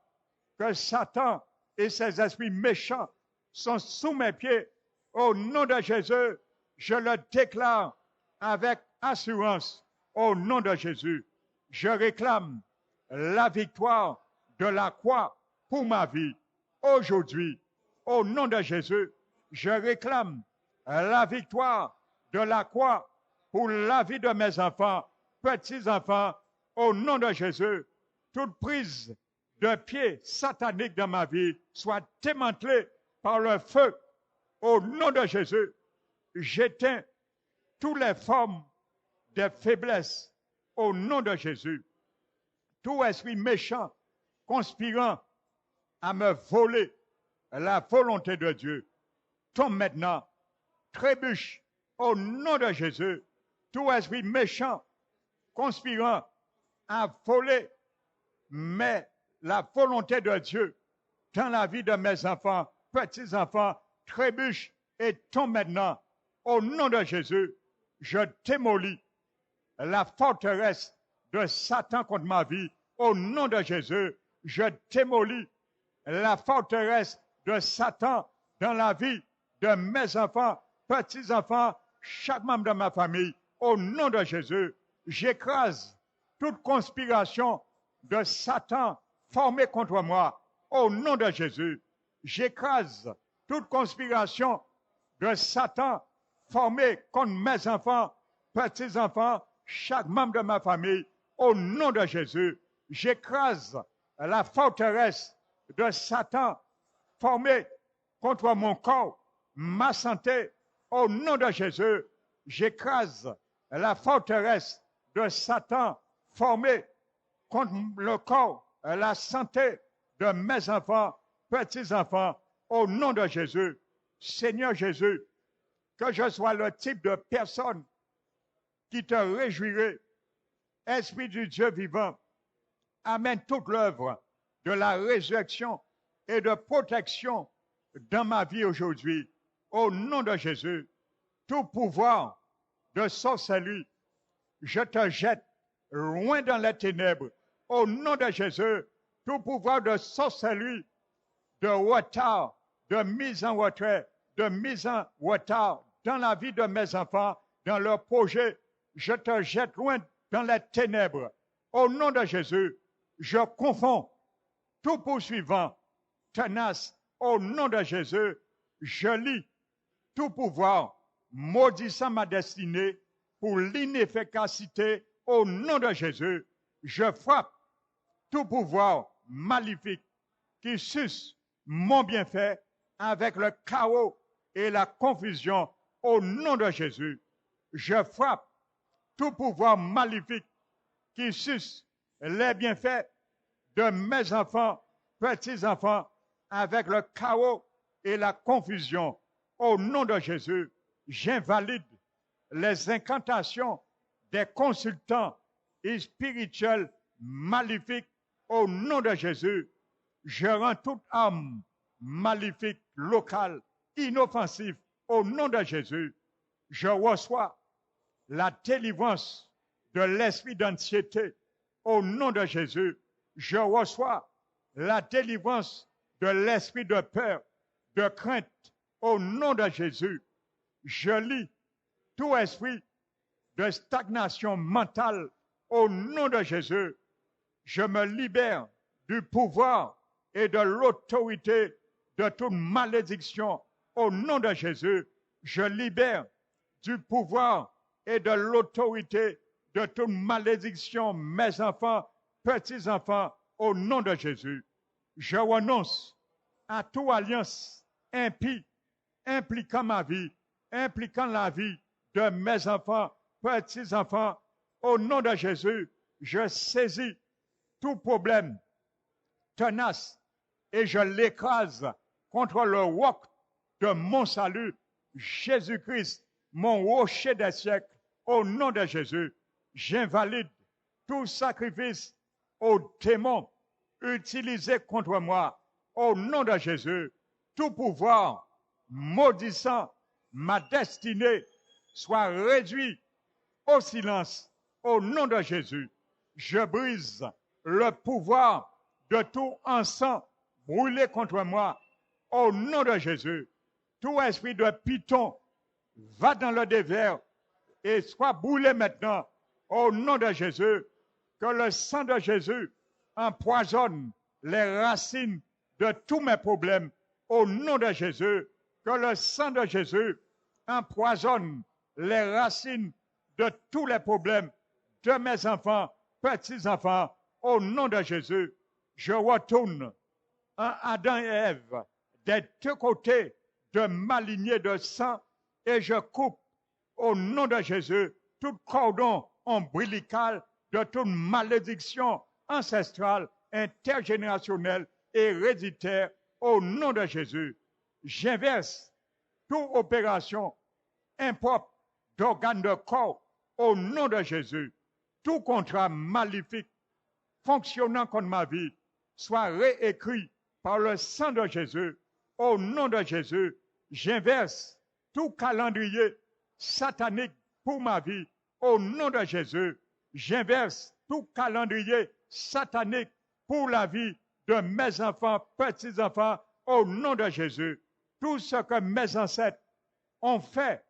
que Satan et ses esprits méchants sont sous mes pieds. Au nom de Jésus, je le déclare avec assurance. Au nom de Jésus, je réclame la victoire de la croix pour ma vie. Aujourd'hui, au nom de Jésus, je réclame la victoire de la croix pour la vie de mes enfants, petits-enfants. Au nom de Jésus, toute prise de pied satanique dans ma vie soit démantelée par le feu. Au nom de Jésus, j'éteins toutes les formes de faiblesse. Au nom de Jésus, tout esprit méchant conspirant à me voler la volonté de Dieu tombe maintenant, trébuche au nom de Jésus. Tout esprit méchant conspirant à voler la volonté de Dieu dans la vie de mes enfants, petits-enfants, trébuche et tombe maintenant. Au nom de Jésus, je démolis la forteresse de Satan contre ma vie. Au nom de Jésus, je démolis la forteresse de Satan dans la vie de mes enfants, petits-enfants, chaque membre de ma famille. Au nom de Jésus, j'écrase toute conspiration de Satan formée contre moi. Au nom de Jésus, j'écrase toute conspiration de Satan formée contre mes enfants, petits-enfants, chaque membre de ma famille. Au nom de Jésus, j'écrase la forteresse de Satan formée contre mon corps, ma santé. Au nom de Jésus, j'écrase la forteresse de Satan formée contre le corps, la santé de mes enfants, petits-enfants. Au nom de Jésus, Seigneur Jésus, que je sois le type de personne qui te réjouirait. Esprit du Dieu vivant, amène toute l'œuvre de la résurrection et de protection dans ma vie aujourd'hui. Au nom de Jésus, tout pouvoir de sorcellerie, je te jette loin dans les ténèbres. Au nom de Jésus, tout pouvoir de sorcellerie, de retard, de mise en retrait, de mise en retard dans la vie de mes enfants, dans leurs projets, je te jette loin dans les ténèbres. Au nom de Jésus, je confonds tout poursuivant tenace. Au nom de Jésus, je lis tout pouvoir maudissant ma destinée pour l'inefficacité. Au nom de Jésus, je frappe tout pouvoir maléfique qui suce mon bienfait avec le chaos et la confusion. Au nom de Jésus, je frappe tout pouvoir maléfique qui suce les bienfaits de mes enfants, petits-enfants, avec le chaos et la confusion. Au nom de Jésus, j'invalide les incantations des consultants et spirituels maléfiques. Au nom de Jésus, je rends toute âme maléfique, locale, inoffensive. Au nom de Jésus, je reçois la délivrance de l'esprit d'anxiété. Au nom de Jésus, je reçois la délivrance de l'esprit de peur, de crainte. Au nom de Jésus, je lis tout esprit de stagnation mentale. Au nom de Jésus, je me libère du pouvoir et de l'autorité de toute malédiction. Au nom de Jésus, je libère du pouvoir et de l'autorité de toute malédiction mes enfants, petits-enfants. Au nom de Jésus, je renonce à toute alliance impie impliquant ma vie, impliquant la vie de mes enfants, petits-enfants. Au nom de Jésus, je saisis tout problème tenace et je l'écrase contre le roc de mon salut, Jésus-Christ, mon rocher des siècles. Au nom de Jésus, j'invalide tout sacrifice aux démons utilisé contre moi. Au nom de Jésus, tout pouvoir maudissant ma destinée soit réduit au silence. Au nom de Jésus, je brise le pouvoir de tout encens brûlé contre moi. Au nom de Jésus, tout esprit de python va dans le désert et soit brûlé maintenant. Au nom de Jésus, que le sang de Jésus empoisonne les racines de tous mes problèmes. Au nom de Jésus, que le sang de Jésus empoisonne les racines de tous les problèmes de mes enfants, petits-enfants. Au nom de Jésus, je retourne en Adam et Ève des deux côtés de ma lignée de sang et je coupe au nom de Jésus tout cordon ombilical de toute malédiction ancestrale, intergénérationnelle, héréditaire. Au nom de Jésus, j'inverse toute opération impropre d'organes de corps. Au nom de Jésus, tout contrat maléfique fonctionnant contre ma vie soit réécrit par le sang de Jésus. Au nom de Jésus, j'inverse tout calendrier satanique pour ma vie. Au nom de Jésus, j'inverse tout calendrier satanique pour la vie de mes enfants, petits-enfants, au nom de Jésus. Tout ce que mes ancêtres ont fait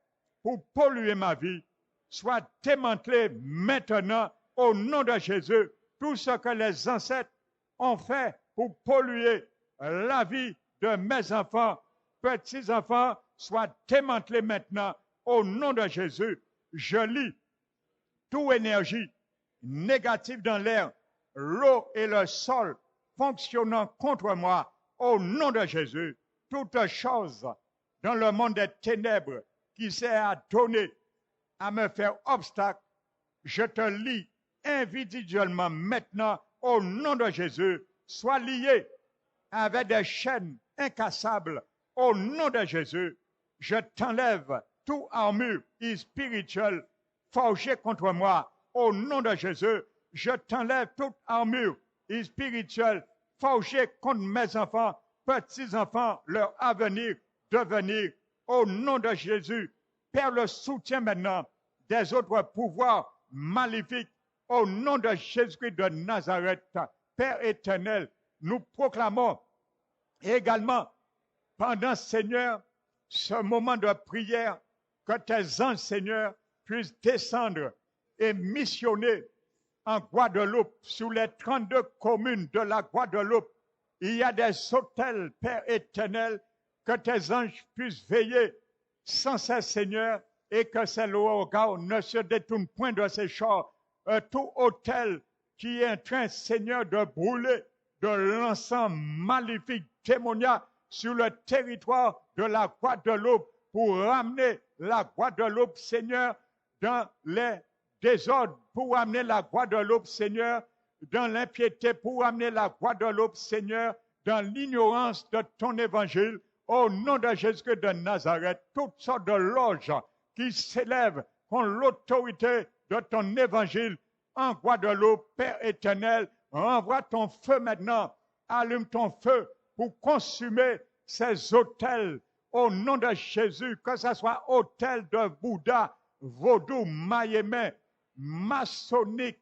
pour polluer ma vie soit démantelé maintenant au nom de Jésus. Tout ce que les ancêtres ont fait pour polluer la vie de mes enfants, petits-enfants, soit démantelé maintenant au nom de Jésus. Je lis toute énergie négative dans l'air, l'eau et le sol fonctionnant contre moi au nom de Jésus. Toute chose dans le monde des ténèbres qui s'est adonné à me faire obstacle, je te lis individuellement maintenant au nom de Jésus. Sois lié avec des chaînes incassables au nom de Jésus. Je t'enlève tout armure spirituelle forgée contre moi au nom de Jésus. Je t'enlève toute armure spirituelle forgée contre mes enfants, petits-enfants, leur avenir, devenir au nom de Jésus. Père, le soutien maintenant des autres pouvoirs maléfiques au nom de Jésus-Christ de Nazareth. Père éternel, nous proclamons également pendant, Seigneur, ce moment de prière, que tes anges, Seigneur, puissent descendre et missionner en Guadeloupe, sous les 32 communes de la Guadeloupe. Il y a des hôtels, Père éternel, que tes anges puissent veiller sans cesse, Seigneur, et que ces regard ne se détournent point de ces choses. Tout hôtel qui est en train, Seigneur, de brûler de l'encens maléfique, démoniaque, sur le territoire de la Guadeloupe, pour ramener la Guadeloupe, Seigneur, dans les désordres, pour amener la Guadeloupe, Seigneur, dans l'impiété, pour amener la Guadeloupe, Seigneur, dans l'ignorance de ton évangile, au nom de Jésus de Nazareth. Toutes sortes de loges qui s'élèvent contre l'autorité de ton évangile en Guadeloupe, Père éternel, envoie ton feu maintenant, allume ton feu pour consumer ces hôtels au nom de Jésus, que ce soit hôtel de Bouddha, vaudou, mayémé, maçonnique,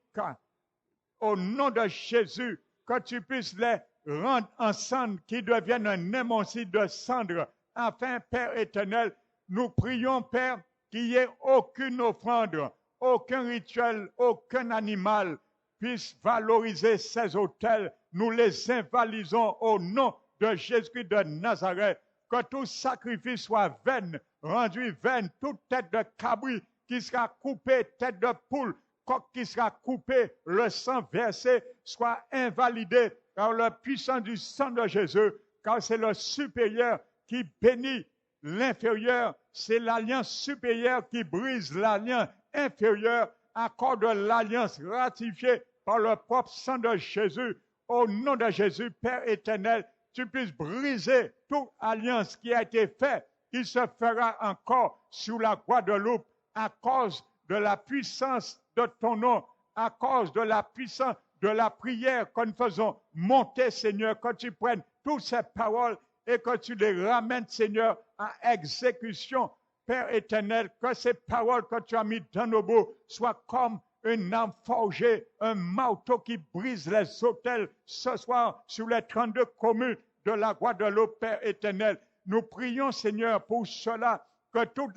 au nom de Jésus, que tu puisses les rendre ensemble, qui deviennent un émonci de cendres. Enfin, Père éternel, nous prions, Père, qu'il n'y ait aucune offrande, aucun rituel, aucun animal puisse valoriser ces hôtels. Nous les invalidons au nom de Jésus de Nazareth. Que tout sacrifice soit vain, rendu vain, toute tête de cabri qui sera coupée, tête de poule, coq qui sera coupé, le sang versé soit invalidé par la puissance du sang de Jésus, car c'est le supérieur qui bénit l'inférieur, c'est l'alliance supérieure qui brise l'alliance inférieure, accorde l'alliance ratifiée par le propre sang de Jésus. Au nom de Jésus, Père éternel, tu puisses briser toute alliance qui a été faite, qui se fera encore sur la Guadeloupe à cause de la puissance de ton nom, à cause de la puissance de la prière que nous faisons monter, Seigneur, que tu prennes toutes ces paroles et que tu les ramènes, Seigneur, à exécution. Père éternel, que ces paroles que tu as mises dans nos bouts soient comme une âme forgée, un marteau qui brise les autels ce soir sur les 32 communes de la Guadeloupe, Père éternel. Nous prions, Seigneur, pour cela, que tous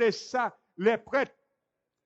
les prêtres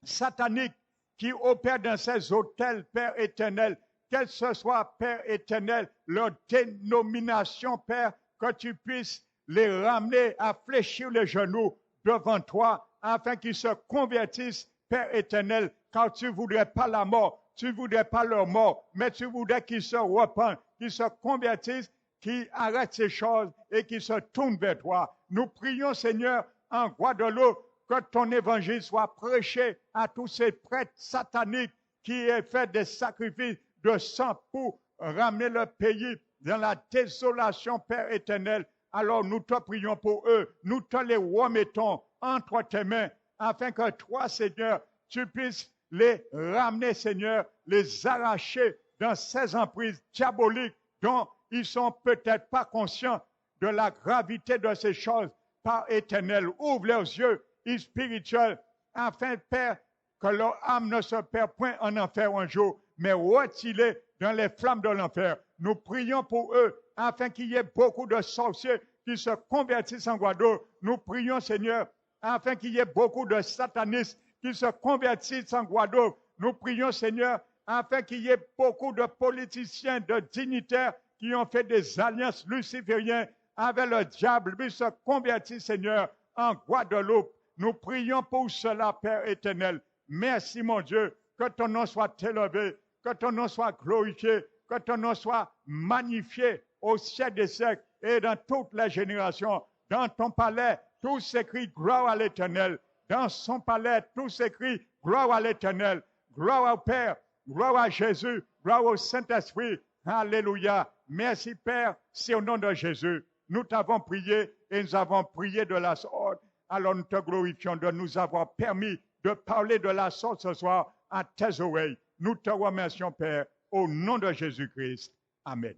sataniques qui opèrent dans ces hôtels, Père éternel, quelle ce soit, Père éternel, leur dénomination, Père, que tu puisses les ramener à fléchir les genoux devant toi, afin qu'ils se convertissent, Père éternel, car tu ne voudrais pas la mort, tu ne voudrais pas leur mort, mais tu voudrais qu'ils se repentent, qu'ils se convertissent, qu'ils arrêtent ces choses et qu'ils se tournent vers toi. Nous prions, Seigneur, en Guadeloupe, que ton évangile soit prêché à tous ces prêtres sataniques qui aient fait des sacrifices de sang pour ramener le pays dans la désolation, Père éternel. Alors nous te prions pour eux, nous te les remettons entre tes mains, afin que toi, Seigneur, tu puisses les ramener, Seigneur, les arracher dans ces emprises diaboliques dont ils ne sont peut-être pas conscients de la gravité de ces choses. Par éternel, ouvre leurs yeux spirituels, afin, Père, que leur âme ne se perd point en enfer un jour, mais retire-les dans les flammes de l'enfer. Nous prions pour eux, afin qu'il y ait beaucoup de sorciers qui se convertissent en Guadeloupe. Nous prions, Seigneur, afin qu'il y ait beaucoup de satanistes qui se convertissent en Guadeloupe. Nous prions, Seigneur, afin qu'il y ait beaucoup de politiciens, de dignitaires qui ont fait des alliances lucifériennes avec le diable, qui se convertissent, Seigneur, en Guadeloupe. Nous prions pour cela, Père éternel. Merci, mon Dieu, que ton nom soit élevé, que ton nom soit glorifié, que ton nom soit magnifié au siècle des siècles et dans toutes les générations. Dans ton palais, tout s'écrit gloire à l'Éternel. Dans son palais, tout s'écrit gloire à l'Éternel. Gloire au Père, gloire à Jésus, gloire au Saint-Esprit. Alléluia. Merci, Père, c'est au nom de Jésus. Nous t'avons prié et nous avons prié de la sorte. Alors nous te glorifions de nous avoir permis de parler de la sorte ce soir à tes oreilles. Nous te remercions, Père, au nom de Jésus-Christ. Amen.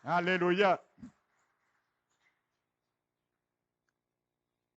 Alléluia.